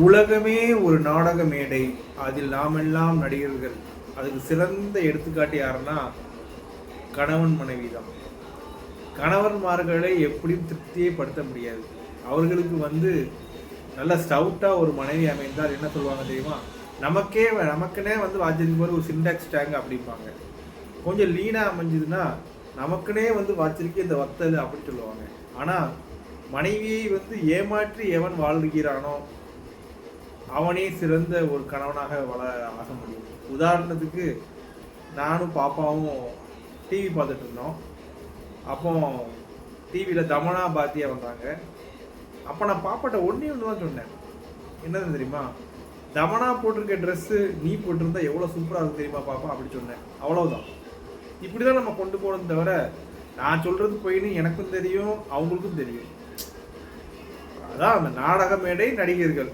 உலகமே ஒரு நாடக மேடை, அதில் நாமெல்லாம் நடிகர்கள். அதுக்கு சிறந்த எடுத்துக்காட்டு யாருன்னா கணவன் மனைவி தான். கணவன்மார்களை எப்படியும் திருப்தியே படுத்த முடியாது. அவர்களுக்கு நல்ல ஸ்டவுட்டாக ஒரு மனைவி அமைந்தால் என்ன சொல்லுவாங்க தெரியுமா? நமக்குன்னே வாட்சிக்கு போகிற ஒரு சிண்டாக்ஸ் டேங்க் அப்படிம்பாங்க. கொஞ்சம் லீனாக அமைஞ்சதுன்னா நமக்குன்னே வாட்சிருக்கு இந்த வத்தல் அப்படின்னு சொல்லுவாங்க. ஆனால் மனைவியை ஏமாற்றி எவன் வாழ்கிறானோ அவனே சிறந்த ஒரு கணவனாக ஆக முடியும். உதாரணத்துக்கு நானும் பாப்பாவும் டிவி பார்த்துட்டு இருந்தோம். அப்போ டிவியில் தமனா பாத்தியா வந்தாங்க. அப்போ நான் பாப்பாட்ட ஒன்று தான் சொன்னேன். என்னது தெரியுமா? தமனா போட்டிருக்க ட்ரெஸ்ஸு நீ போட்டிருந்தா எவ்வளோ சூப்பராக இருக்கும் தெரியுமா பாப்பா அப்படி சொன்னேன். அவ்வளோதான். இப்படி தான் நம்ம கொண்டு போகணும் தவிர நான் சொல்கிறது போயின்னு எனக்கும் தெரியும் அவங்களுக்கும் தெரியும். அதான் அந்த நாடக மேடை நடிகர்கள்.